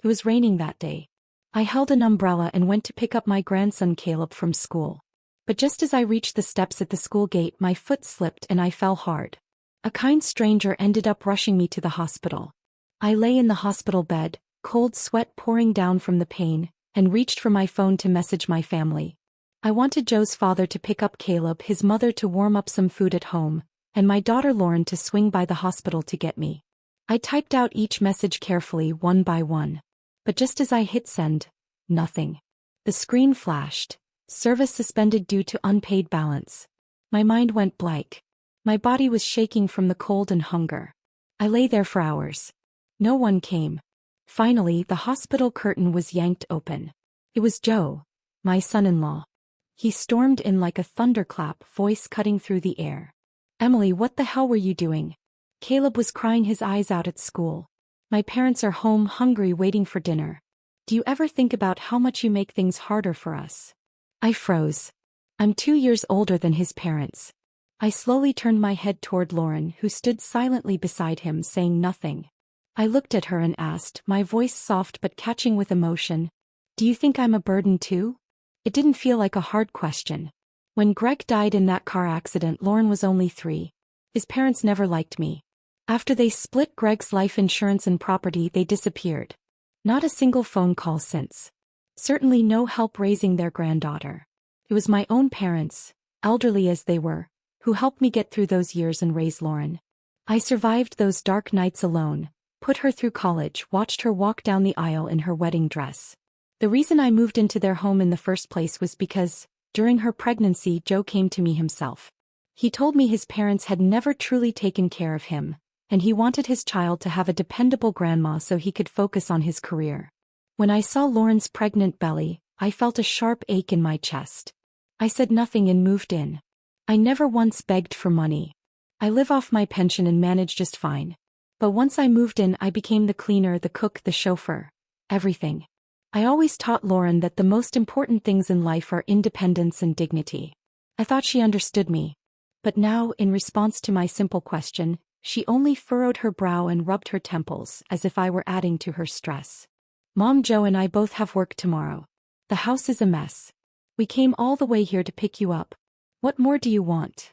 It was raining that day. I held an umbrella and went to pick up my grandson Caleb from school. But just as I reached the steps at the school gate, my foot slipped and I fell hard. A kind stranger ended up rushing me to the hospital. I lay in the hospital bed, cold sweat pouring down from the pain, and reached for my phone to message my family. I wanted Joe's father to pick up Caleb, his mother to warm up some food at home, and my daughter Lauren to swing by the hospital to get me. I typed out each message carefully one by one. But just as I hit send, nothing. The screen flashed. Service suspended due to unpaid balance. My mind went blank. My body was shaking from the cold and hunger. I lay there for hours. No one came. Finally, the hospital curtain was yanked open. It was Joe, my son-in-law. He stormed in like a thunderclap, voice cutting through the air. "Emily, what the hell were you doing?" Caleb was crying his eyes out at school. "My parents are home hungry waiting for dinner. Do you ever think about how much you make things harder for us?" I froze. I'm 2 years older than his parents. I slowly turned my head toward Lauren, who stood silently beside him, saying nothing. I looked at her and asked, my voice soft but catching with emotion, "Do you think I'm a burden too?" It didn't feel like a hard question. When Greg died in that car accident, Lauren was only 3. His parents never liked me. After they split Greg's life insurance and property, they disappeared. Not a single phone call since. Certainly no help raising their granddaughter. It was my own parents, elderly as they were, who helped me get through those years and raise Lauren. I survived those dark nights alone, put her through college, watched her walk down the aisle in her wedding dress. The reason I moved into their home in the first place was because, during her pregnancy, Joe came to me himself. He told me his parents had never truly taken care of him, and he wanted his child to have a dependable grandma so he could focus on his career. When I saw Lauren's pregnant belly, I felt a sharp ache in my chest. I said nothing and moved in. I never once begged for money. I live off my pension and manage just fine. But once I moved in, I became the cleaner, the cook, the chauffeur. Everything. I always taught Lauren that the most important things in life are independence and dignity. I thought she understood me. But now, in response to my simple question, she only furrowed her brow and rubbed her temples, as if I were adding to her stress. "Mom, Joe and I both have work tomorrow. The house is a mess. We came all the way here to pick you up. What more do you want?"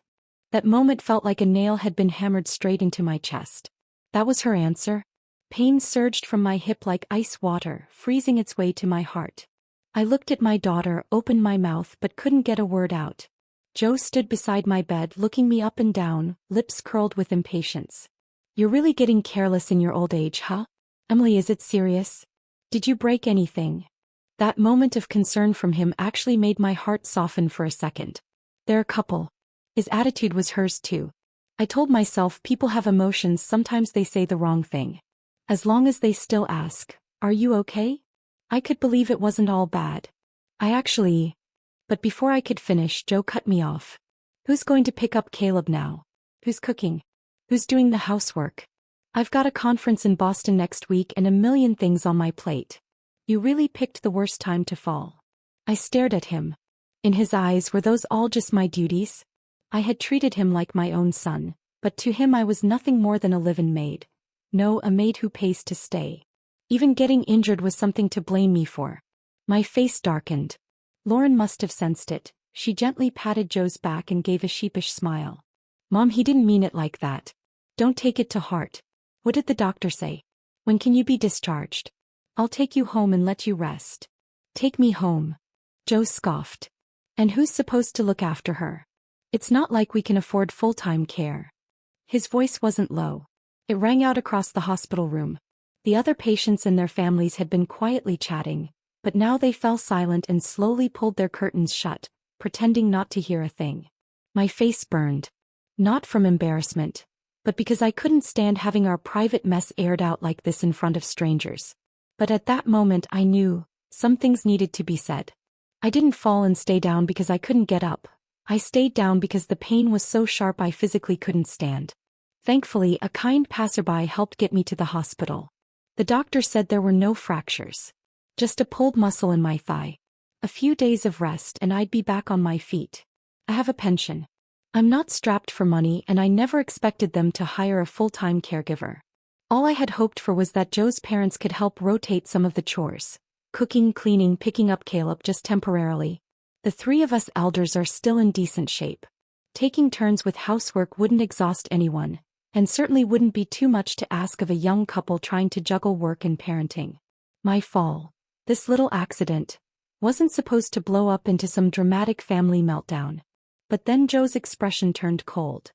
That moment felt like a nail had been hammered straight into my chest. That was her answer. Pain surged from my hip like ice water, freezing its way to my heart. I looked at my daughter, opened my mouth but couldn't get a word out. Joe stood beside my bed, looking me up and down, lips curled with impatience. "You're really getting careless in your old age, huh? Emily, is it serious? Did you break anything?" That moment of concern from him actually made my heart soften for a second. They're a couple. His attitude was hers too. I told myself people have emotions, sometimes they say the wrong thing. As long as they still ask, "Are you okay?" I could believe it wasn't all bad. But before I could finish, Joe cut me off. "Who's going to pick up Caleb now? Who's cooking? Who's doing the housework? I've got a conference in Boston next week and a million things on my plate. You really picked the worst time to fall." I stared at him. In his eyes, were those all just my duties? I had treated him like my own son, but to him I was nothing more than a live-in maid. No, a maid who pays to stay. Even getting injured was something to blame me for. My face darkened. Lauren must have sensed it. She gently patted Joe's back and gave a sheepish smile. "Mom, he didn't mean it like that. Don't take it to heart. What did the doctor say? When can you be discharged? I'll take you home and let you rest." "Take me home?" Joe scoffed. "And who's supposed to look after her? It's not like we can afford full-time care." His voice wasn't low. It rang out across the hospital room. The other patients and their families had been quietly chatting, but now they fell silent and slowly pulled their curtains shut, pretending not to hear a thing. My face burned. Not from embarrassment, but because I couldn't stand having our private mess aired out like this in front of strangers. But at that moment I knew, some things needed to be said. I didn't fall and stay down because I couldn't get up. I stayed down because the pain was so sharp I physically couldn't stand. Thankfully, a kind passerby helped get me to the hospital. The doctor said there were no fractures. Just a pulled muscle in my thigh. A few days of rest and I'd be back on my feet. I have a pension. I'm not strapped for money and I never expected them to hire a full-time caregiver. All I had hoped for was that Joe's parents could help rotate some of the chores. Cooking, cleaning, picking up Caleb just temporarily. The three of us elders are still in decent shape. Taking turns with housework wouldn't exhaust anyone, and certainly wouldn't be too much to ask of a young couple trying to juggle work and parenting. My fall, this little accident, wasn't supposed to blow up into some dramatic family meltdown. But then Joe's expression turned cold.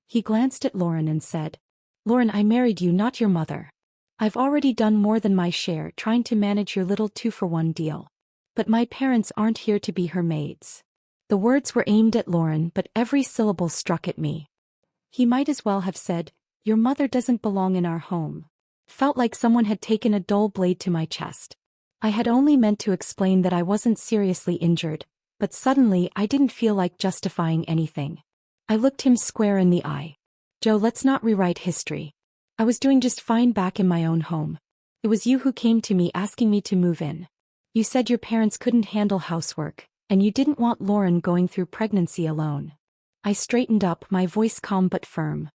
He glanced at Lauren and said, "Lauren, I married you, not your mother. I've already done more than my share trying to manage your little 2-for-1 deal. But my parents aren't here to be her maids." The words were aimed at Lauren, but every syllable struck at me. He might as well have said, "Your mother doesn't belong in our home." Felt like someone had taken a dull blade to my chest. I had only meant to explain that I wasn't seriously injured, but suddenly I didn't feel like justifying anything. I looked him square in the eye. "Joe, let's not rewrite history. I was doing just fine back in my own home. It was you who came to me asking me to move in. You said your parents couldn't handle housework, and you didn't want Lauren going through pregnancy alone." I straightened up, my voice calm but firm.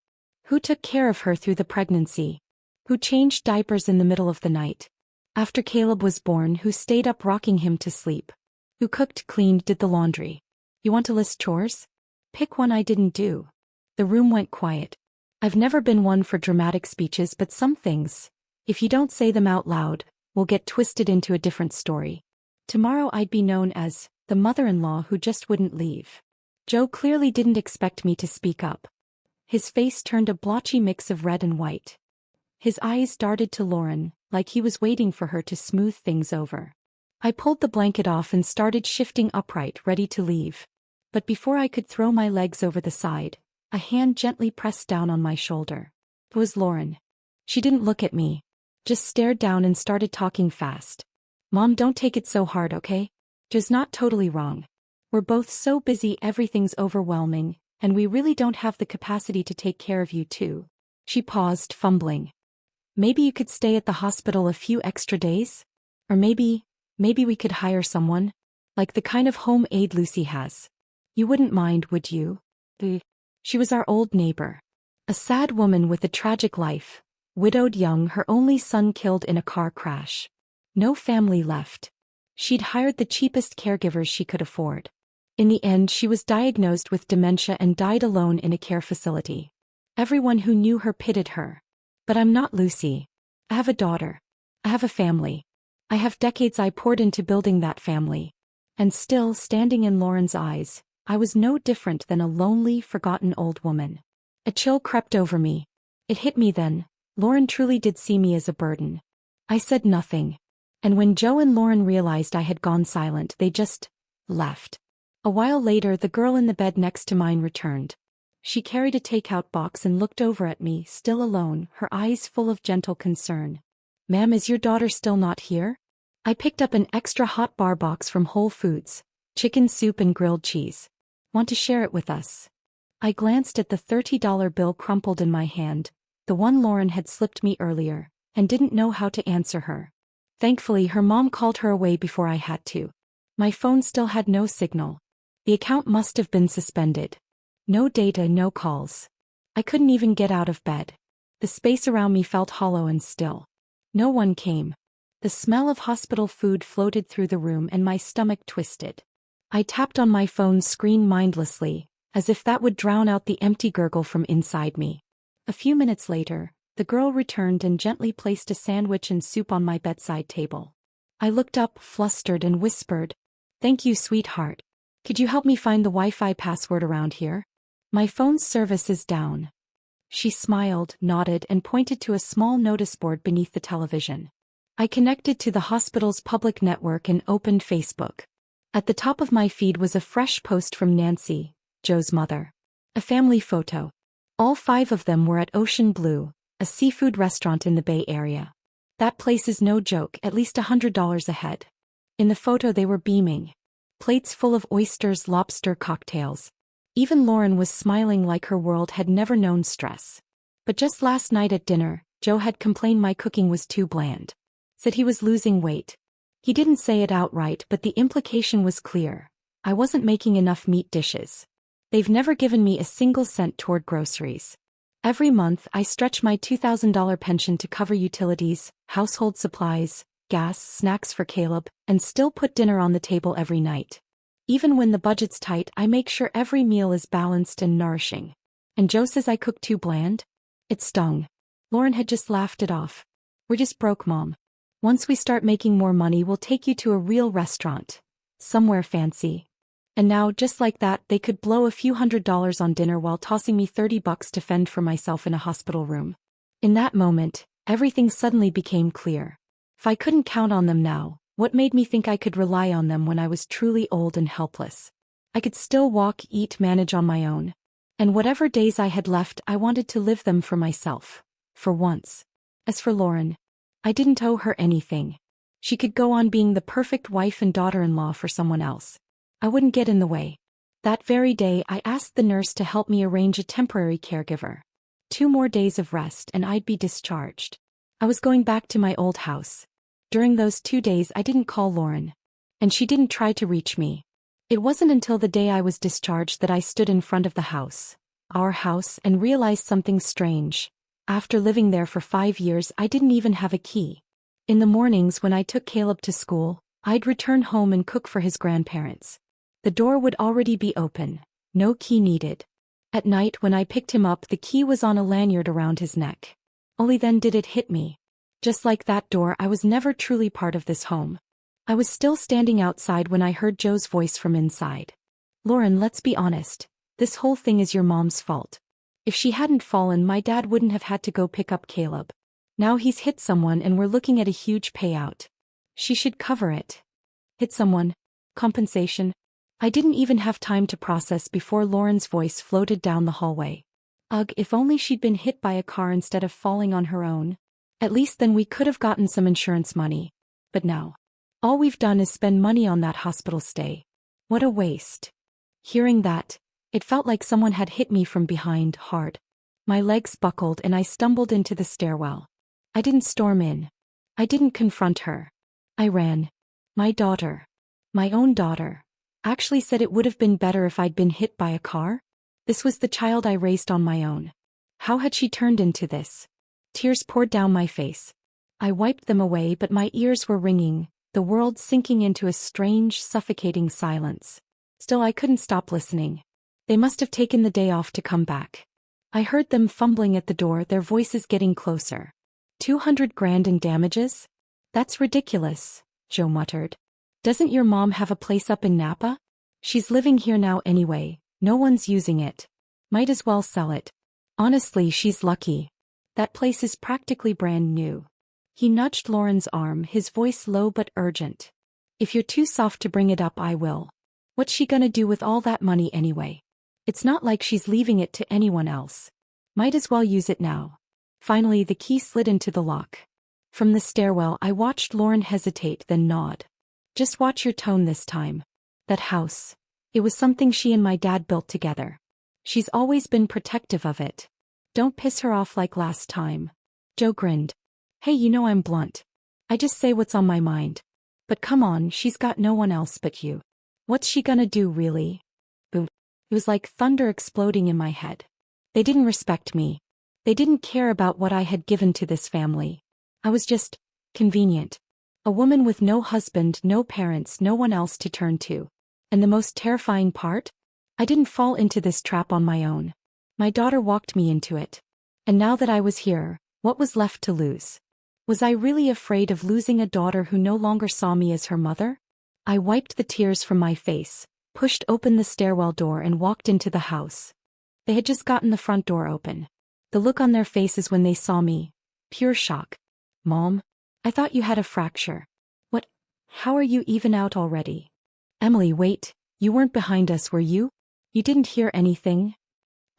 "Who took care of her through the pregnancy? Who changed diapers in the middle of the night? After Caleb was born, who stayed up rocking him to sleep? Who cooked, cleaned, did the laundry? You want to list chores? Pick one I didn't do." The room went quiet. I've never been one for dramatic speeches, but some things, if you don't say them out loud, will get twisted into a different story. Tomorrow I'd be known as the mother-in-law who just wouldn't leave. Joe clearly didn't expect me to speak up. His face turned a blotchy mix of red and white. His eyes darted to Lauren, like he was waiting for her to smooth things over. I pulled the blanket off and started shifting upright, ready to leave. But before I could throw my legs over the side, a hand gently pressed down on my shoulder. It was Lauren. She didn't look at me, just stared down and started talking fast. "Mom, don't take it so hard, okay? Joe's not totally wrong. We're both so busy, everything's overwhelming, and we really don't have the capacity to take care of you too." She paused, fumbling. "Maybe you could stay at the hospital a few extra days? Or maybe we could hire someone? Like the kind of home aide Lucy has. You wouldn't mind, would you?" She was our old neighbor. A sad woman with a tragic life, widowed young, her only son killed in a car crash. No family left. She'd hired the cheapest caregivers she could afford. In the end, she was diagnosed with dementia and died alone in a care facility. Everyone who knew her pitied her. But I'm not Lucy. I have a daughter. I have a family. I have decades I poured into building that family. And still, standing in Lauren's eyes, I was no different than a lonely, forgotten old woman. A chill crept over me. It hit me then. Lauren truly did see me as a burden. I said nothing. And when Joe and Lauren realized I had gone silent, they just left. A while later, the girl in the bed next to mine returned. She carried a takeout box and looked over at me, still alone, her eyes full of gentle concern. "Ma'am, is your daughter still not here?" I picked up an extra hot bar box from Whole Foods, chicken soup and grilled cheese. "Want to share it with us?" I glanced at the $30 bill crumpled in my hand, the one Lauren had slipped me earlier, and didn't know how to answer her. Thankfully, her mom called her away before I had to. My phone still had no signal. The account must have been suspended. No data, no calls. I couldn't even get out of bed. The space around me felt hollow and still. No one came. The smell of hospital food floated through the room and my stomach twisted. I tapped on my phone's screen mindlessly, as if that would drown out the empty gurgle from inside me. A few minutes later, the girl returned and gently placed a sandwich and soup on my bedside table. I looked up, flustered, and whispered, "Thank you, sweetheart. Could you help me find the Wi-Fi password around here? My phone's service is down." She smiled, nodded, and pointed to a small notice board beneath the television. I connected to the hospital's public network and opened Facebook. At the top of my feed was a fresh post from Nancy, Joe's mother. A family photo. All 5 of them were at Ocean Blue, a seafood restaurant in the Bay Area. That place is no joke, at least $100 a head. In the photo they were beaming. Plates full of oysters, lobster, cocktails. Even Lauren was smiling like her world had never known stress. But just last night at dinner, Joe had complained my cooking was too bland. Said he was losing weight. He didn't say it outright, but the implication was clear. I wasn't making enough meat dishes. They've never given me a single cent toward groceries. Every month, I stretch my $2,000 pension to cover utilities, household supplies, gas, snacks for Caleb, and still put dinner on the table every night. Even when the budget's tight, I make sure every meal is balanced and nourishing. And Joe says I cook too bland? It stung. Lauren had just laughed it off. We're just broke, Mom. Once we start making more money, we'll take you to a real restaurant. Somewhere fancy. And now, just like that, they could blow a few $100s on dinner while tossing me $30 to fend for myself in a hospital room. In that moment, everything suddenly became clear. If I couldn't count on them now, what made me think I could rely on them when I was truly old and helpless? I could still walk, eat, manage on my own. And whatever days I had left, I wanted to live them for myself. For once. As for Lauren, I didn't owe her anything. She could go on being the perfect wife and daughter-in-law for someone else. I wouldn't get in the way. That very day, I asked the nurse to help me arrange a temporary caregiver. 2 more days of rest and I'd be discharged. I was going back to my old house. During those 2 days, I didn't call Lauren. And she didn't try to reach me. It wasn't until the day I was discharged that I stood in front of the house, our house, and realized something strange. After living there for 5 years, I didn't even have a key. In the mornings when I took Caleb to school, I'd return home and cook for his grandparents. The door would already be open, no key needed. At night when I picked him up, the key was on a lanyard around his neck. Only then did it hit me. Just like that door, I was never truly part of this home. I was still standing outside when I heard Joe's voice from inside. Lauren, let's be honest. This whole thing is your mom's fault. If she hadn't fallen, my dad wouldn't have had to go pick up Caleb. Now he's hit someone and we're looking at a huge payout. She should cover it. Hit someone? Compensation? I didn't even have time to process before Lauren's voice floated down the hallway. Ugh, if only she'd been hit by a car instead of falling on her own. At least then we could have gotten some insurance money. But now, all we've done is spend money on that hospital stay. What a waste. Hearing that, it felt like someone had hit me from behind hard. My legs buckled and I stumbled into the stairwell. I didn't storm in. I didn't confront her. I ran. My daughter, my own daughter, actually said it would have been better if I'd been hit by a car. This was the child I raised on my own. How had she turned into this? Tears poured down my face. I wiped them away, but my ears were ringing, the world sinking into a strange, suffocating silence. Still, I couldn't stop listening. They must have taken the day off to come back. I heard them fumbling at the door, their voices getting closer. 200 grand in damages? That's ridiculous, Joe muttered. Doesn't your mom have a place up in Napa? She's living here now anyway, no one's using it. Might as well sell it. Honestly, she's lucky. That place is practically brand new. He nudged Lauren's arm, his voice low but urgent. If you're too soft to bring it up, I will. What's she gonna do with all that money anyway? It's not like she's leaving it to anyone else. Might as well use it now. Finally, the key slid into the lock. From the stairwell, I watched Lauren hesitate, then nod. Just watch your tone this time. That house. It was something she and my dad built together. She's always been protective of it. Don't piss her off like last time. Joe grinned. Hey, you know I'm blunt. I just say what's on my mind. But come on, she's got no one else but you. What's she gonna do, really? Boom. It was like thunder exploding in my head. They didn't respect me. They didn't care about what I had given to this family. I was just convenient. A woman with no husband, no parents, no one else to turn to. And the most terrifying part? I didn't fall into this trap on my own. My daughter walked me into it. And now that I was here, what was left to lose? Was I really afraid of losing a daughter who no longer saw me as her mother? I wiped the tears from my face, pushed open the stairwell door and walked into the house. They had just gotten the front door open. The look on their faces when they saw me, pure shock. Mom? I thought you had a fracture. What? How are you even out already? Emily, wait, you weren't behind us, were you? You didn't hear anything?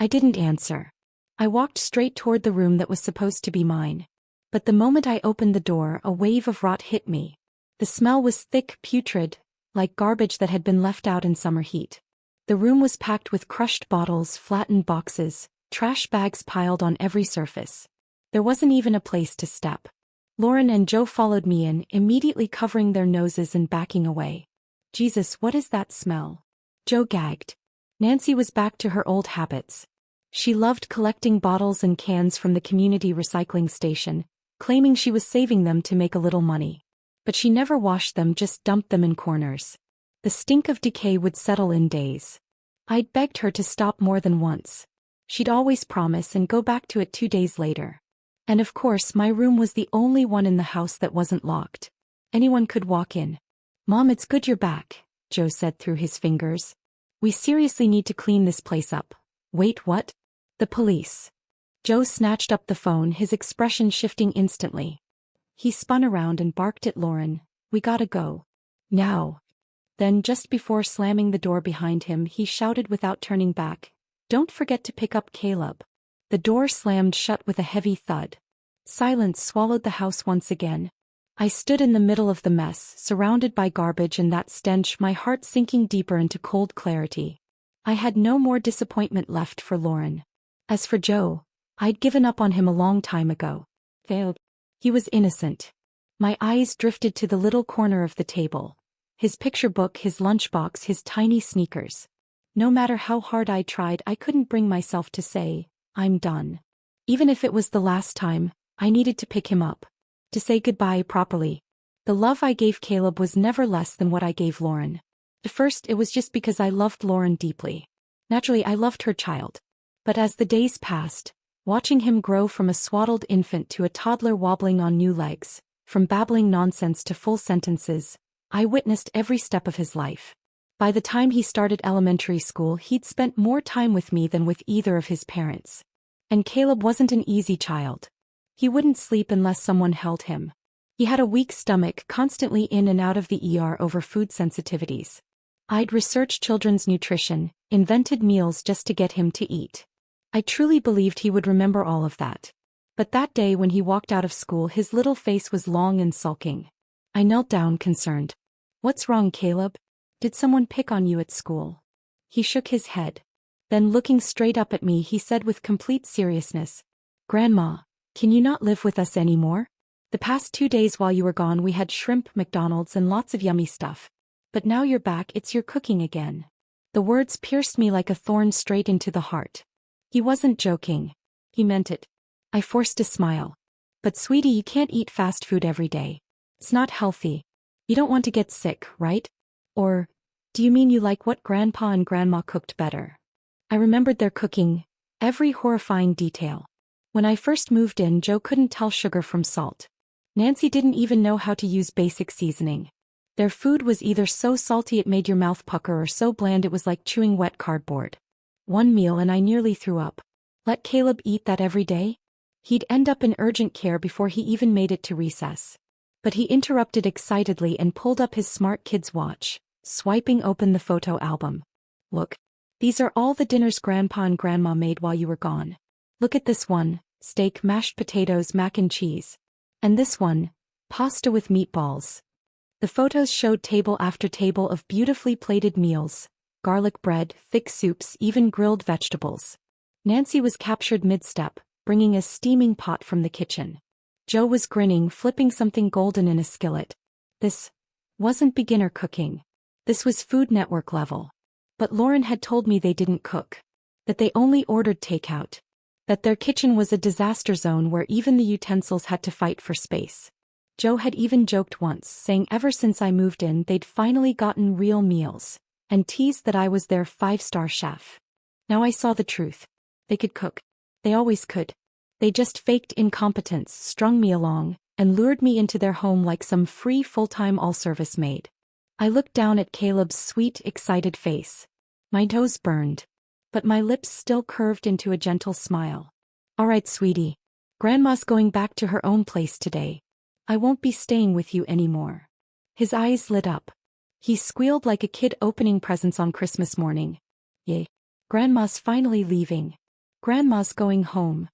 I didn't answer. I walked straight toward the room that was supposed to be mine. But the moment I opened the door, a wave of rot hit me. The smell was thick, putrid, like garbage that had been left out in summer heat. The room was packed with crushed bottles, flattened boxes, trash bags piled on every surface. There wasn't even a place to step. Lauren and Joe followed me in, immediately covering their noses and backing away. Jesus, what is that smell? Joe gagged. Nancy was back to her old habits. She loved collecting bottles and cans from the community recycling station, claiming she was saving them to make a little money. But she never washed them, just dumped them in corners. The stink of decay would settle in days. I'd begged her to stop more than once. She'd always promise and go back to it 2 days later. And of course, my room was the only one in the house that wasn't locked. Anyone could walk in. "Mom, it's good you're back," Joe said through his fingers. "We seriously need to clean this place up." "Wait, what?" "The police." Joe snatched up the phone, his expression shifting instantly. He spun around and barked at Lauren, "We gotta go. Now." Then, just before slamming the door behind him, he shouted without turning back, "Don't forget to pick up Caleb." The door slammed shut with a heavy thud. Silence swallowed the house once again. I stood in the middle of the mess, surrounded by garbage and that stench, my heart sinking deeper into cold clarity. I had no more disappointment left for Lauren. As for Joe, I'd given up on him a long time ago. Failed. He was innocent. My eyes drifted to the little corner of the table. His picture book, his lunchbox, his tiny sneakers. No matter how hard I tried, I couldn't bring myself to say, "I'm done." Even if it was the last time, I needed to pick him up. To say goodbye properly. The love I gave Caleb was never less than what I gave Lauren. At first, it was just because I loved Lauren deeply. Naturally, I loved her child. But as the days passed, watching him grow from a swaddled infant to a toddler wobbling on new legs, from babbling nonsense to full sentences, I witnessed every step of his life. By the time he started elementary school, he'd spent more time with me than with either of his parents. And Caleb wasn't an easy child. He wouldn't sleep unless someone held him. He had a weak stomach, constantly in and out of the ER over food sensitivities. I'd researched children's nutrition, invented meals just to get him to eat. I truly believed he would remember all of that. But that day when he walked out of school, his little face was long and sulking. I knelt down, concerned. "What's wrong, Caleb? Did someone pick on you at school?" He shook his head. Then, looking straight up at me, he said with complete seriousness, "Grandma, can you not live with us anymore? The past 2 days while you were gone, we had shrimp, McDonald's, and lots of yummy stuff. But now you're back, it's your cooking again." The words pierced me like a thorn straight into the heart. He wasn't joking. He meant it. I forced a smile. "But sweetie, you can't eat fast food every day. It's not healthy. You don't want to get sick, right? Or, do you mean you like what Grandpa and Grandma cooked better?" I remembered their cooking, every horrifying detail. When I first moved in, Joe couldn't tell sugar from salt. Nancy didn't even know how to use basic seasoning. Their food was either so salty it made your mouth pucker or so bland it was like chewing wet cardboard. One meal and I nearly threw up. Let Caleb eat that every day? He'd end up in urgent care before he even made it to recess. But he interrupted excitedly and pulled up his smart kid's watch, swiping open the photo album. "Look. These are all the dinners Grandpa and Grandma made while you were gone. Look at this one, steak, mashed potatoes, mac and cheese. And this one, pasta with meatballs." The photos showed table after table of beautifully plated meals, garlic bread, thick soups, even grilled vegetables. Nancy was captured mid-step, bringing a steaming pot from the kitchen. Joe was grinning, flipping something golden in a skillet. This wasn't beginner cooking. This was Food Network level. But Lauren had told me they didn't cook. That they only ordered takeout. That their kitchen was a disaster zone where even the utensils had to fight for space. Joe had even joked once, saying ever since I moved in they'd finally gotten real meals, and teased that I was their 5-star chef. Now I saw the truth. They could cook. They always could. They just faked incompetence, strung me along, and lured me into their home like some free full-time all-service maid. I looked down at Caleb's sweet, excited face. My toes burned. But my lips still curved into a gentle smile. "All right, sweetie. Grandma's going back to her own place today. I won't be staying with you anymore." His eyes lit up. He squealed like a kid opening presents on Christmas morning. "Yay. Grandma's finally leaving. Grandma's going home."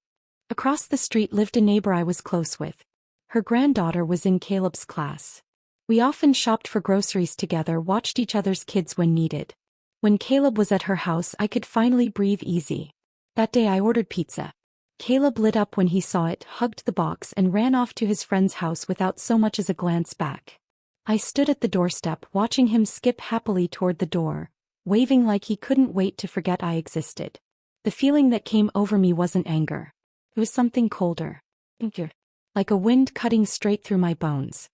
Across the street lived a neighbor I was close with. Her granddaughter was in Caleb's class. We often shopped for groceries together, watched each other's kids when needed. When Caleb was at her house, I could finally breathe easy. That day I ordered pizza. Caleb lit up when he saw it, hugged the box and ran off to his friend's house without so much as a glance back. I stood at the doorstep, watching him skip happily toward the door, waving like he couldn't wait to forget I existed. The feeling that came over me wasn't anger. It was something colder. Like a wind cutting straight through my bones.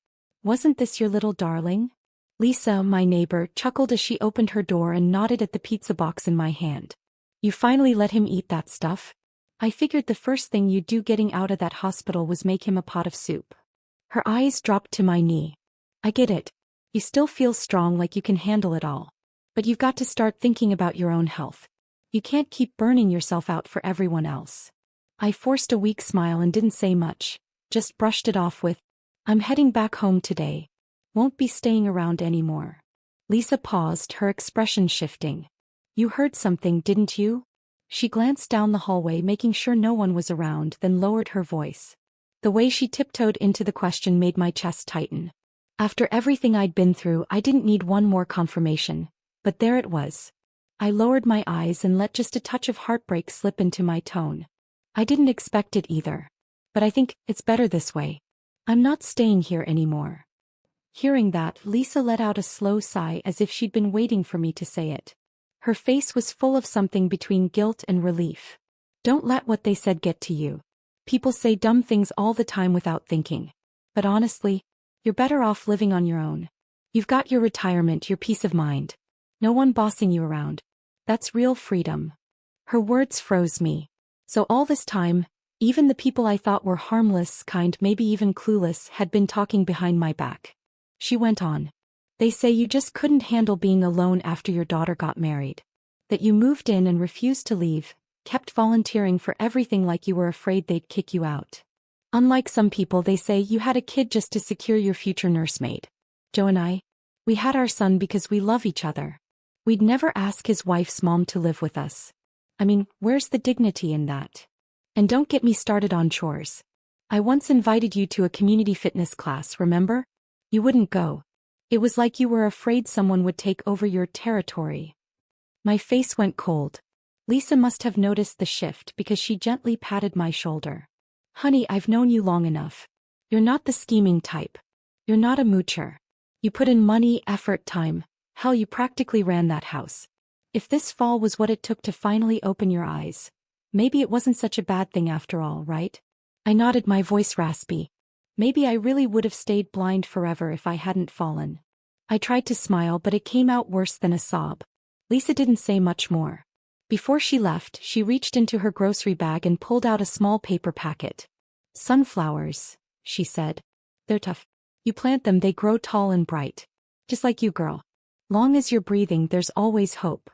Wasn't this your little darling? Lisa, my neighbor, chuckled as she opened her door and nodded at the pizza box in my hand. You finally let him eat that stuff? I figured the first thing you'd do getting out of that hospital was make him a pot of soup. Her eyes dropped to my knee. I get it. You still feel strong, like you can handle it all. But you've got to start thinking about your own health. You can't keep burning yourself out for everyone else. I forced a weak smile and didn't say much, just brushed it off with, I'm heading back home today. Won't be staying around anymore. Lisa paused, her expression shifting. You heard something, didn't you? She glanced down the hallway, making sure no one was around, then lowered her voice. The way she tiptoed into the question made my chest tighten. After everything I'd been through, I didn't need one more confirmation, but there it was. I lowered my eyes and let just a touch of heartbreak slip into my tone. I didn't expect it either. But I think it's better this way. I'm not staying here anymore. Hearing that, Lisa let out a slow sigh as if she'd been waiting for me to say it. Her face was full of something between guilt and relief. Don't let what they said get to you. People say dumb things all the time without thinking. But honestly, you're better off living on your own. You've got your retirement, your peace of mind. No one bossing you around. That's real freedom. Her words froze me. So all this time, even the people I thought were harmless, kind, maybe even clueless, had been talking behind my back. She went on. They say you just couldn't handle being alone after your daughter got married. That you moved in and refused to leave, kept volunteering for everything like you were afraid they'd kick you out. Unlike some people, they say you had a kid just to secure your future nursemaid. Joe and I, we had our son because we love each other. We'd never ask his wife's mom to live with us. I mean, where's the dignity in that? And don't get me started on chores. I once invited you to a community fitness class, remember? You wouldn't go. It was like you were afraid someone would take over your territory. My face went cold. Lisa must have noticed the shift because she gently patted my shoulder. Honey, I've known you long enough. You're not the scheming type. You're not a moocher. You put in money, effort, time. Hell, you practically ran that house. If this fall was what it took to finally open your eyes, maybe it wasn't such a bad thing after all, right? I nodded, my voice raspy. Maybe I really would have stayed blind forever if I hadn't fallen. I tried to smile, but it came out worse than a sob. Lisa didn't say much more. Before she left, she reached into her grocery bag and pulled out a small paper packet. Sunflowers, she said. They're tough. You plant them, they grow tall and bright. Just like you, girl. Long as you're breathing, there's always hope.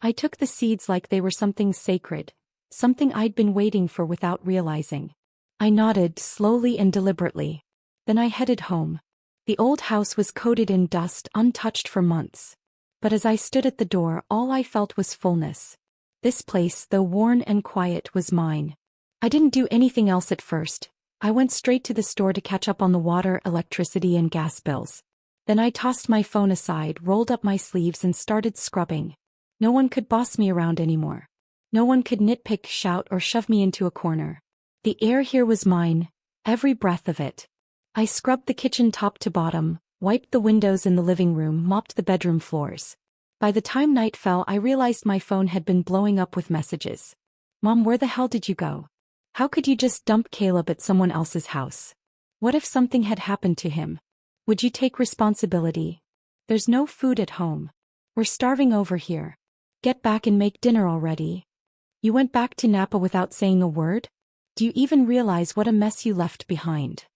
I took the seeds like they were something sacred, something I'd been waiting for without realizing. I nodded slowly and deliberately. Then I headed home. The old house was coated in dust, untouched for months. But as I stood at the door, all I felt was fullness. This place, though worn and quiet, was mine. I didn't do anything else at first. I went straight to the store to catch up on the water, electricity, and gas bills. Then I tossed my phone aside, rolled up my sleeves, and started scrubbing. No one could boss me around anymore. No one could nitpick, shout, or shove me into a corner. The air here was mine, every breath of it. I scrubbed the kitchen top to bottom, wiped the windows in the living room, mopped the bedroom floors. By the time night fell, I realized my phone had been blowing up with messages. Mom, where the hell did you go? How could you just dump Caleb at someone else's house? What if something had happened to him? Would you take responsibility? There's no food at home. We're starving over here. Get back and make dinner already. You went back to Napa without saying a word? Do you even realize what a mess you left behind?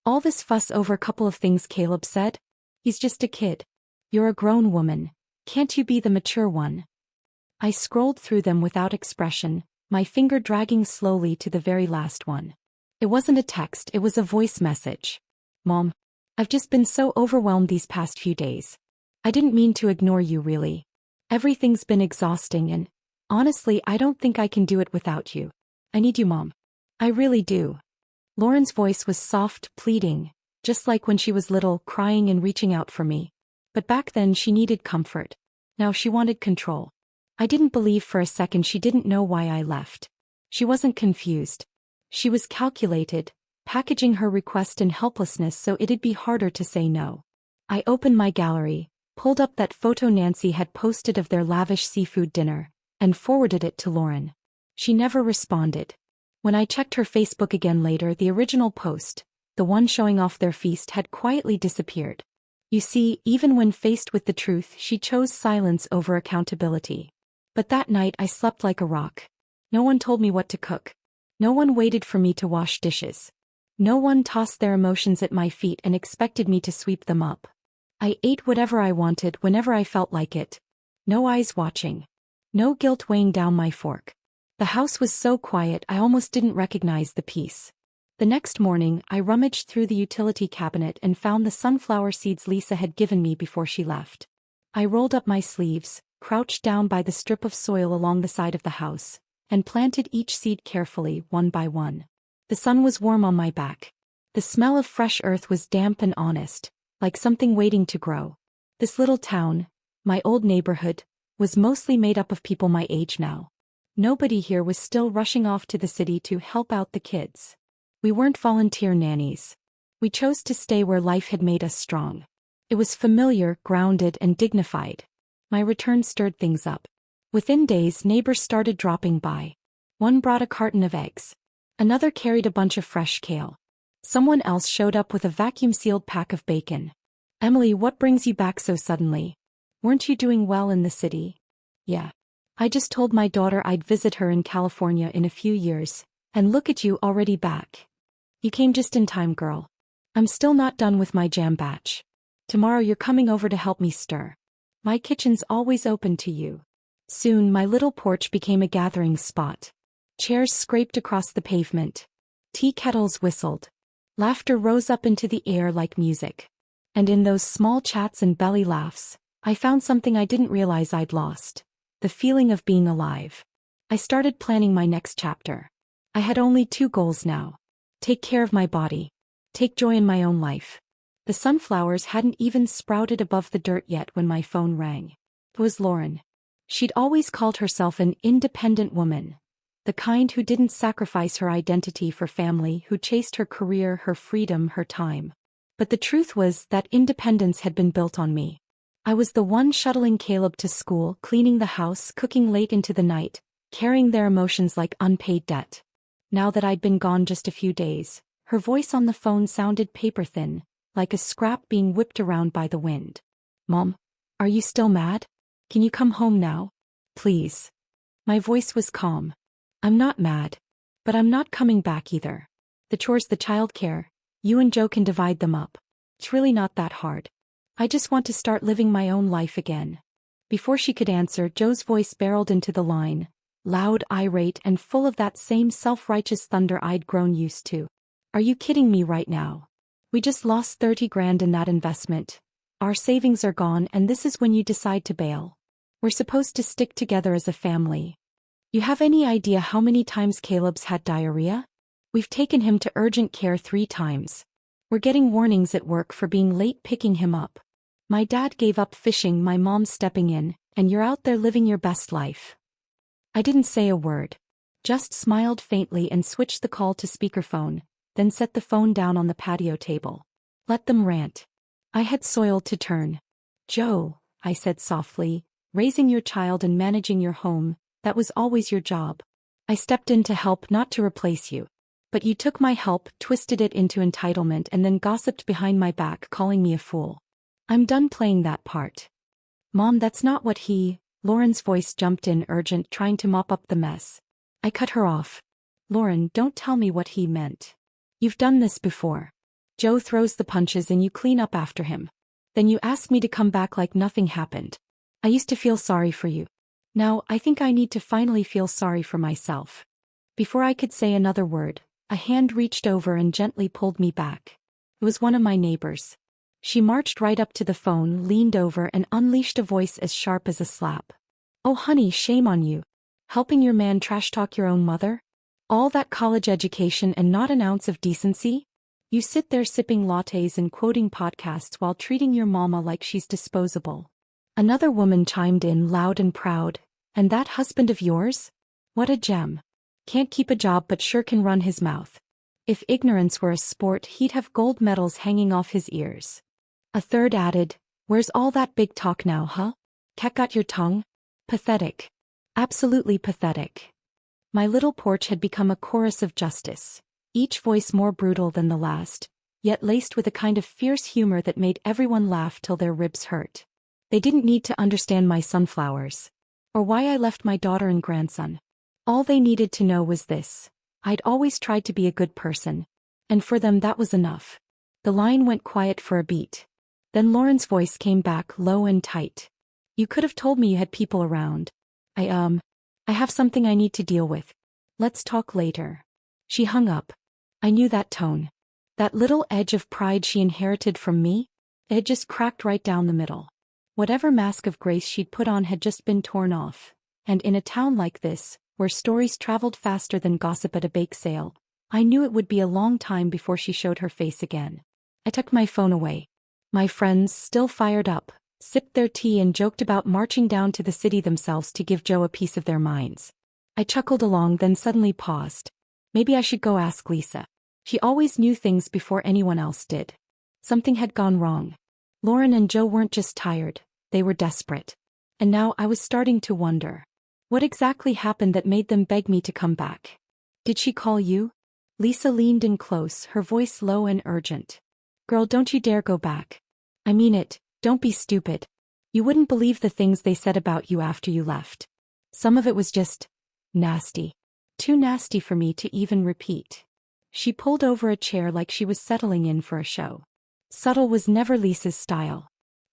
All this fuss over a couple of things, Caleb said. He's just a kid. You're a grown woman. Can't you be the mature one? I scrolled through them without expression, my finger dragging slowly to the very last one. It wasn't a text, it was a voice message. Mom, I've just been so overwhelmed these past few days. I didn't mean to ignore you, really. Everything's been exhausting and, honestly, I don't think I can do it without you. I need you, Mom. I really do. Lauren's voice was soft, pleading, just like when she was little, crying and reaching out for me. But back then she needed comfort. Now she wanted control. I didn't believe for a second she didn't know why I left. She wasn't confused. She was calculated, packaging her request in helplessness so it'd be harder to say no. I opened my gallery, pulled up that photo Nancy had posted of their lavish seafood dinner, and forwarded it to Lauren. She never responded. When I checked her Facebook again later, the original post, the one showing off their feast, had quietly disappeared. You see, even when faced with the truth, she chose silence over accountability. But that night I slept like a rock. No one told me what to cook. No one waited for me to wash dishes. No one tossed their emotions at my feet and expected me to sweep them up. I ate whatever I wanted whenever I felt like it. No eyes watching. No guilt weighing down my fork. The house was so quiet I almost didn't recognize the peace. The next morning, I rummaged through the utility cabinet and found the sunflower seeds Lisa had given me before she left. I rolled up my sleeves, crouched down by the strip of soil along the side of the house, and planted each seed carefully, one by one. The sun was warm on my back. The smell of fresh earth was damp and honest, like something waiting to grow. This little town, my old neighborhood, was mostly made up of people my age now. Nobody here was still rushing off to the city to help out the kids. We weren't volunteer nannies. We chose to stay where life had made us strong. It was familiar, grounded, and dignified. My return stirred things up. Within days, neighbors started dropping by. One brought a carton of eggs. Another carried a bunch of fresh kale. Someone else showed up with a vacuum-sealed pack of bacon. "Emily, what brings you back so suddenly? Weren't you doing well in the city?" "Yeah. I just told my daughter I'd visit her in California in a few years, and look at you already back. You came just in time, girl. I'm still not done with my jam batch. Tomorrow you're coming over to help me stir. My kitchen's always open to you." Soon my little porch became a gathering spot. Chairs scraped across the pavement. Tea kettles whistled. Laughter rose up into the air like music. And in those small chats and belly laughs, I found something I didn't realize I'd lost: the feeling of being alive. I started planning my next chapter. I had only 2 goals now: take care of my body, take joy in my own life. The sunflowers hadn't even sprouted above the dirt yet when my phone rang. It was Lauren. She'd always called herself an independent woman, the kind who didn't sacrifice her identity for family, who chased her career, her freedom, her time. But the truth was that independence had been built on me. I was the one shuttling Caleb to school, cleaning the house, cooking late into the night, carrying their emotions like unpaid debt. Now that I'd been gone just a few days, her voice on the phone sounded paper-thin, like a scrap being whipped around by the wind. "Mom, are you still mad? Can you come home now? Please." My voice was calm. "I'm not mad. But I'm not coming back either. The chores, the childcare, you and Joe can divide them up. It's really not that hard. I just want to start living my own life again." Before she could answer, Joe's voice barreled into the line, loud, irate, and full of that same self-righteous thunder I'd grown used to. "Are you kidding me right now? We just lost 30 grand in that investment. Our savings are gone, and this is when you decide to bail. We're supposed to stick together as a family. You have any idea how many times Caleb's had diarrhea? We've taken him to urgent care 3 times. We're getting warnings at work for being late picking him up. My dad gave up fishing, my mom's stepping in, and you're out there living your best life." I didn't say a word. Just smiled faintly and switched the call to speakerphone, then set the phone down on the patio table. Let them rant. I had soil to turn. "Joe," I said softly, "raising your child and managing your home, that was always your job. I stepped in to help, not to replace you. But you took my help, twisted it into entitlement, and then gossiped behind my back, calling me a fool. I'm done playing that part." "Mom, that's not what he..." Lauren's voice jumped in, urgent, trying to mop up the mess. I cut her off. "Lauren, don't tell me what he meant. You've done this before. Joe throws the punches and you clean up after him. Then you ask me to come back like nothing happened. I used to feel sorry for you. Now I think I need to finally feel sorry for myself." Before I could say another word, a hand reached over and gently pulled me back. It was one of my neighbors. She marched right up to the phone, leaned over, and unleashed a voice as sharp as a slap. "Oh honey, shame on you. Helping your man trash-talk your own mother? All that college education and not an ounce of decency? You sit there sipping lattes and quoting podcasts while treating your mama like she's disposable." Another woman chimed in, loud and proud. "And that husband of yours? What a gem. Can't keep a job but sure can run his mouth. If ignorance were a sport, he'd have gold medals hanging off his ears." A third added, "Where's all that big talk now, huh? Cat got your tongue? Pathetic." Absolutely pathetic. My little porch had become a chorus of justice, each voice more brutal than the last, yet laced with a kind of fierce humor that made everyone laugh till their ribs hurt. They didn't need to understand my sunflowers, or why I left my daughter and grandson. All they needed to know was this: I'd always tried to be a good person, and for them that was enough. The line went quiet for a beat. Then Lauren's voice came back low and tight. You could have told me you had people around. I have something I need to deal with. Let's talk later. She hung up. I knew that tone. That little edge of pride she inherited from me, it had just cracked right down the middle. Whatever mask of grace she'd put on had just been torn off. And in a town like this, where stories traveled faster than gossip at a bake sale, I knew it would be a long time before she showed her face again. I tucked my phone away. My friends, still fired up, sipped their tea and joked about marching down to the city themselves to give Joe a piece of their minds. I chuckled along, then suddenly paused. Maybe I should go ask Lisa. She always knew things before anyone else did. Something had gone wrong. Lauren and Joe weren't just tired, they were desperate. And now I was starting to wonder. What exactly happened that made them beg me to come back? Did she call you? Lisa leaned in close, her voice low and urgent. Girl, don't you dare go back. I mean it, don't be stupid. You wouldn't believe the things they said about you after you left. Some of it was just nasty. Too nasty for me to even repeat. She pulled over a chair like she was settling in for a show. Subtle was never Lisa's style.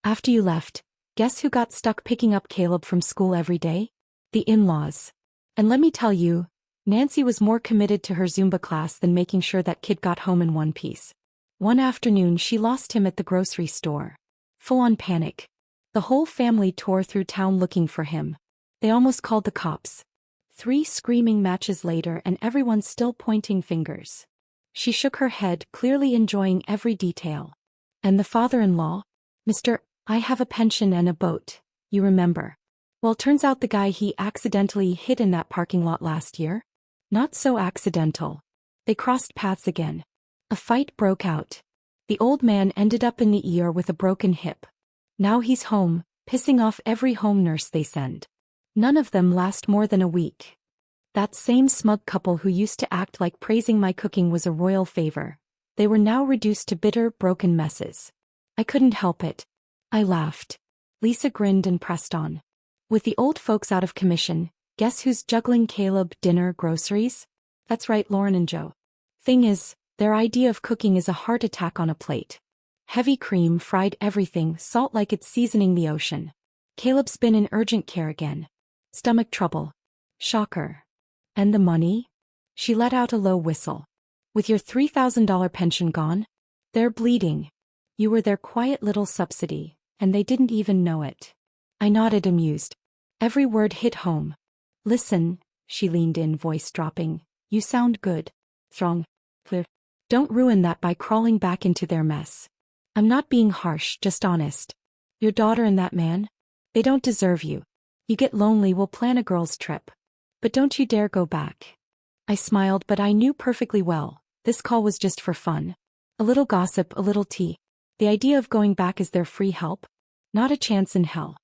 After you left, guess who got stuck picking up Caleb from school every day? The in-laws. And let me tell you, Nancy was more committed to her Zumba class than making sure that kid got home in one piece. One afternoon she lost him at the grocery store. Full-on panic. The whole family tore through town looking for him. They almost called the cops. 3 screaming matches later and everyone still pointing fingers. She shook her head, clearly enjoying every detail. And the father-in-law? Mr. I have a pension and a boat, you remember. Well, turns out the guy he accidentally hit in that parking lot last year? Not so accidental. They crossed paths again. A fight broke out. The old man ended up in the ER with a broken hip. Now he's home, pissing off every home nurse they send. None of them last more than a week. That same smug couple who used to act like praising my cooking was a royal favor, they were now reduced to bitter, broken messes. I couldn't help it. I laughed. Lisa grinned and pressed on. With the old folks out of commission, guess who's juggling Caleb, dinner, groceries? That's right, Lauren and Joe. Thing is, their idea of cooking is a heart attack on a plate. Heavy cream, fried everything, salt like it's seasoning the ocean. Caleb's been in urgent care again. Stomach trouble. Shocker. And the money? She let out a low whistle. With your $3,000 pension gone? They're bleeding. You were their quiet little subsidy, and they didn't even know it. I nodded, amused. Every word hit home. Listen, she leaned in, voice dropping. You sound good. Throng. Clear. Don't ruin that by crawling back into their mess. I'm not being harsh, just honest. Your daughter and that man? They don't deserve you. You get lonely, we'll plan a girls' trip. But don't you dare go back. I smiled, but I knew perfectly well, this call was just for fun. A little gossip, a little tea. The idea of going back is their free help? Not a chance in hell.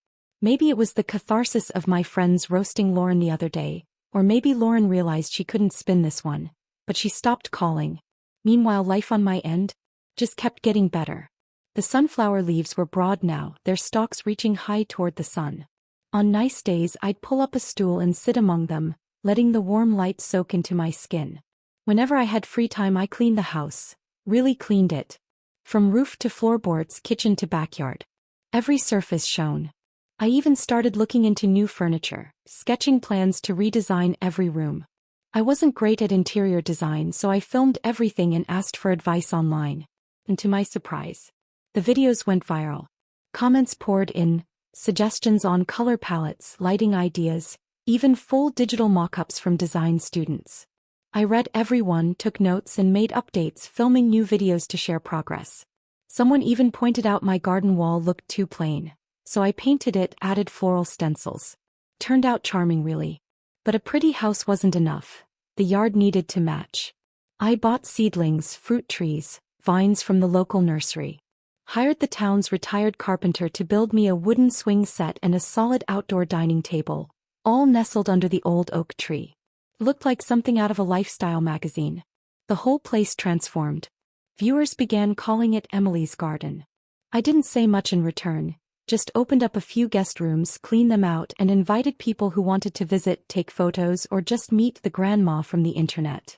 Maybe it was the catharsis of my friends roasting Lauren the other day, or maybe Lauren realized she couldn't spin this one, but she stopped calling. Meanwhile, life on my end just kept getting better. The sunflower leaves were broad now, their stalks reaching high toward the sun. On nice days I'd pull up a stool and sit among them, letting the warm light soak into my skin. Whenever I had free time I cleaned the house. Really cleaned it. From roof to floorboards, kitchen to backyard. Every surface shone. I even started looking into new furniture, sketching plans to redesign every room. I wasn't great at interior design, so I filmed everything and asked for advice online. And to my surprise, the videos went viral. Comments poured in, suggestions on color palettes, lighting ideas, even full digital mock-ups from design students. I read every one, took notes and made updates, filming new videos to share progress. Someone even pointed out my garden wall looked too plain, so I painted it, added floral stencils. Turned out charming, really. But a pretty house wasn't enough. The yard needed to match. I bought seedlings, fruit trees, vines from the local nursery. Hired the town's retired carpenter to build me a wooden swing set and a solid outdoor dining table, all nestled under the old oak tree. It looked like something out of a lifestyle magazine. The whole place transformed. Viewers began calling it Emily's Garden. I didn't say much in return, just opened up a few guest rooms, cleaned them out, and invited people who wanted to visit, take photos, or just meet the grandma from the internet.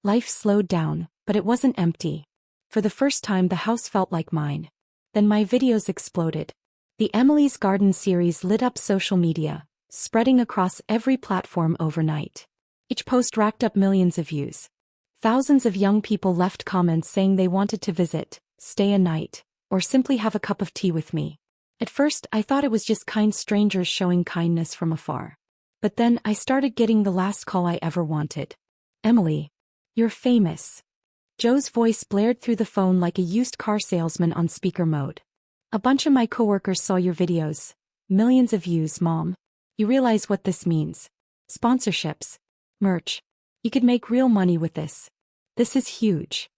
Life slowed down, but it wasn't empty. For the first time, the house felt like mine. Then my videos exploded. The Emily's Garden series lit up social media, spreading across every platform overnight. Each post racked up millions of views. Thousands of young people left comments saying they wanted to visit, stay a night, or simply have a cup of tea with me. At first, I thought it was just kind strangers showing kindness from afar. But then I started getting the last call I ever wanted. "Emily, you're famous." Joe's voice blared through the phone like a used car salesman on speaker mode. "A bunch of my coworkers saw your videos. Millions of views, Mom. You realize what this means? Sponsorships. Merch. You could make real money with this. This is huge."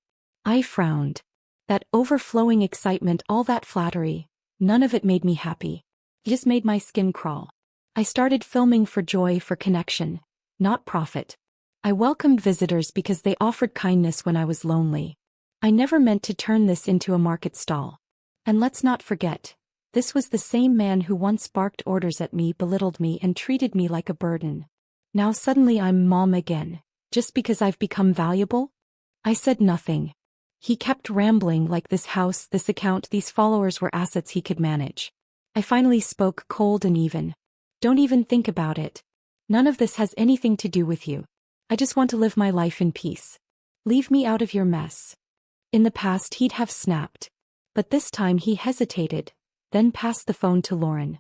I frowned. That overflowing excitement, all that flattery, none of it made me happy. It just made my skin crawl. I started filming for joy, for connection, not profit. I welcomed visitors because they offered kindness when I was lonely. I never meant to turn this into a market stall. And let's not forget, this was the same man who once barked orders at me, belittled me, and treated me like a burden. Now suddenly I'm Mom again, just because I've become valuable? I said nothing. He kept rambling like this house, this account, these followers were assets he could manage. I finally spoke, cold and even. "Don't even think about it. None of this has anything to do with you. I just want to live my life in peace. Leave me out of your mess." In the past he'd have snapped. But this time he hesitated, then passed the phone to Lauren.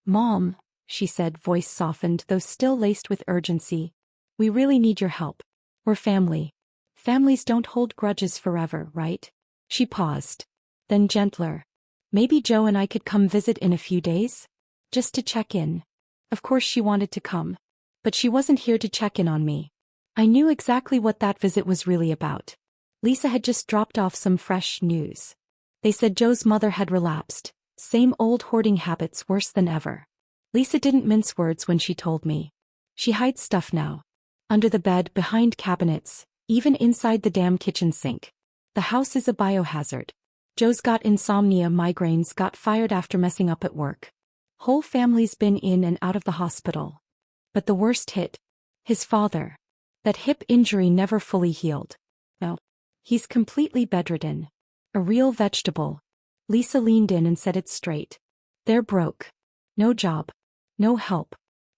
"Mom," she said, voice softened though still laced with urgency. "We really need your help. We're family. Families don't hold grudges forever, right?" She paused. Then gentler. "Maybe Joe and I could come visit in a few days? Just to check in." Of course she wanted to come. But she wasn't here to check in on me. I knew exactly what that visit was really about. Lisa had just dropped off some fresh news. They said Joe's mother had relapsed. Same old hoarding habits, worse than ever. Lisa didn't mince words when she told me. She hides stuff now. Under the bed, behind cabinets, even inside the damn kitchen sink. The house is a biohazard. Joe's got insomnia, migraines, got fired after messing up at work. Whole family's been in and out of the hospital. But the worst hit. His father. That hip injury never fully healed. Now, he's completely bedridden. A real vegetable. Lisa leaned in and said it straight. They're broke. No job. No help.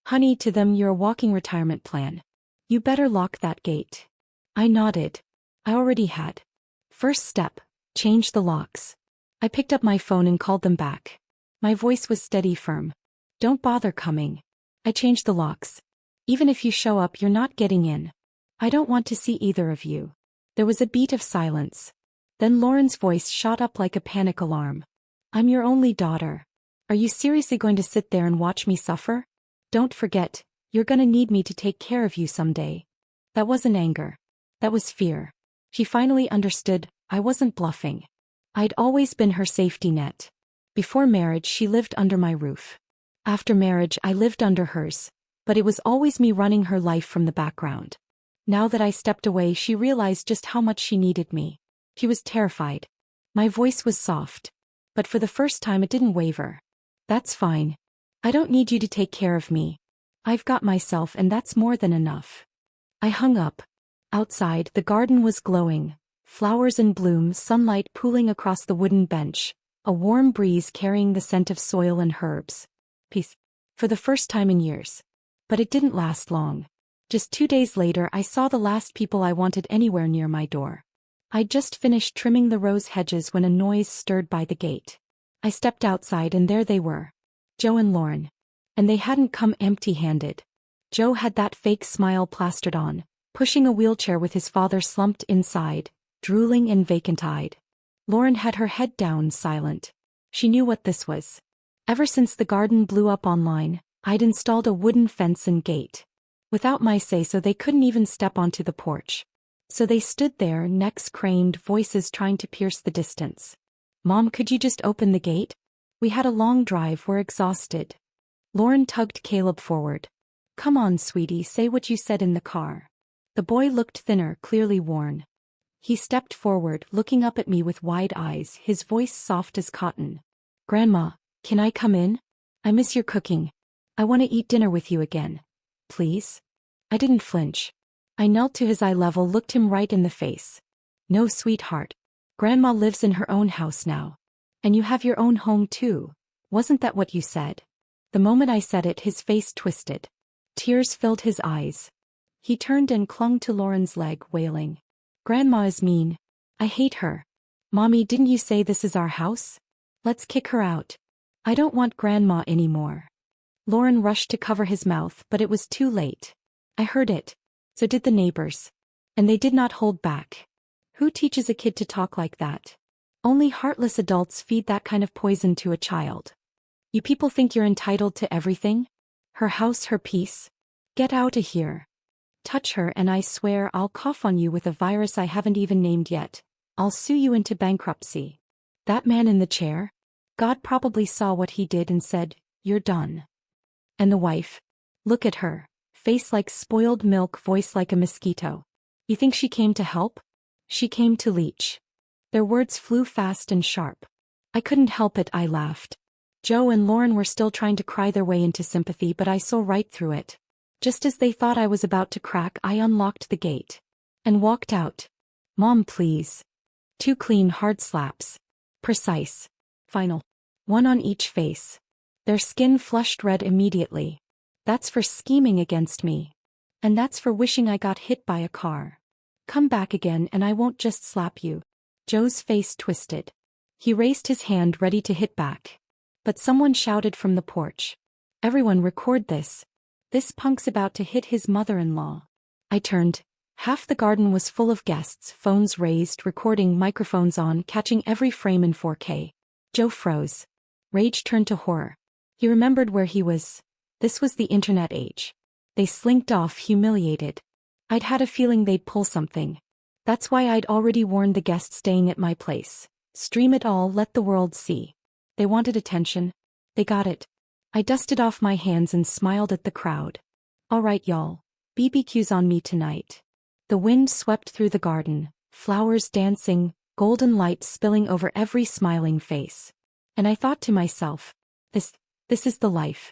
Honey, to them you're a walking retirement plan. You better lock that gate. I nodded. I already had. First step, change the locks. I picked up my phone and called them back. My voice was steady, firm. Don't bother coming. I changed the locks. Even if you show up, you're not getting in. I don't want to see either of you. There was a beat of silence. Then Lauren's voice shot up like a panic alarm. I'm your only daughter. Are you seriously going to sit there and watch me suffer? Don't forget, you're gonna need me to take care of you someday. That wasn't anger. That was fear. She finally understood. I wasn't bluffing. I'd always been her safety net. Before marriage, she lived under my roof. After marriage, I lived under hers. But it was always me running her life from the background. Now that I stepped away, she realized just how much she needed me. She was terrified. My voice was soft. But for the first time it didn't waver. That's fine. I don't need you to take care of me. I've got myself, and that's more than enough. I hung up. Outside, the garden was glowing. Flowers in bloom, sunlight pooling across the wooden bench, a warm breeze carrying the scent of soil and herbs. Peace. For the first time in years. But it didn't last long. Just 2 days later, I saw the last people I wanted anywhere near my door. I'd just finished trimming the rose hedges when a noise stirred by the gate. I stepped outside and there they were. Joe and Lauren. And they hadn't come empty-handed. Joe had that fake smile plastered on, pushing a wheelchair with his father slumped inside, drooling and vacant-eyed. Lauren had her head down, silent. She knew what this was. Ever since the garden blew up online, I'd installed a wooden fence and gate. Without my say-so, they couldn't even step onto the porch. So they stood there, necks craned, voices trying to pierce the distance. Mom, could you just open the gate? We had a long drive, we're exhausted. Lauren tugged Caleb forward. Come on, sweetie, say what you said in the car. The boy looked thinner, clearly worn. He stepped forward, looking up at me with wide eyes, his voice soft as cotton. Grandma, can I come in? I miss your cooking. I want to eat dinner with you again. Please? I didn't flinch. I knelt to his eye level, looked him right in the face. No, sweetheart. Grandma lives in her own house now. And you have your own home too. Wasn't that what you said? The moment I said it, his face twisted. Tears filled his eyes. He turned and clung to Lauren's leg, wailing. Grandma is mean. I hate her. Mommy, didn't you say this is our house? Let's kick her out. I don't want Grandma anymore. Lauren rushed to cover his mouth, but it was too late. I heard it. So did the neighbors. And they did not hold back. Who teaches a kid to talk like that? Only heartless adults feed that kind of poison to a child. You people think you're entitled to everything? Her house, her peace? Get out of here. Touch her and I swear I'll cough on you with a virus I haven't even named yet. I'll sue you into bankruptcy. That man in the chair? God probably saw what he did and said, you're done. And the wife? Look at her. Face like spoiled milk, voice like a mosquito. You think she came to help? She came to leech. Their words flew fast and sharp. I couldn't help it, I laughed. Joe and Lauren were still trying to cry their way into sympathy, but I saw right through it. Just as they thought I was about to crack, I unlocked the gate. And walked out. Mom, please. 2 clean, hard slaps. Precise. Final. 1 on each face. Their skin flushed red immediately. That's for scheming against me. And that's for wishing I got hit by a car. Come back again and I won't just slap you. Joe's face twisted. He raised his hand ready to hit back. But someone shouted from the porch. Everyone record this. This punk's about to hit his mother-in-law. I turned. Half the garden was full of guests, phones raised, recording, microphones on, catching every frame in 4K. Joe froze. Rage turned to horror. He remembered where he was. This was the internet age. They slinked off, humiliated. I'd had a feeling they'd pull something. That's why I'd already warned the guests staying at my place. Stream it all, let the world see. They wanted attention. They got it. I dusted off my hands and smiled at the crowd. All right, y'all. BBQ's on me tonight. The wind swept through the garden, flowers dancing, golden light spilling over every smiling face. And I thought to myself, this is the life.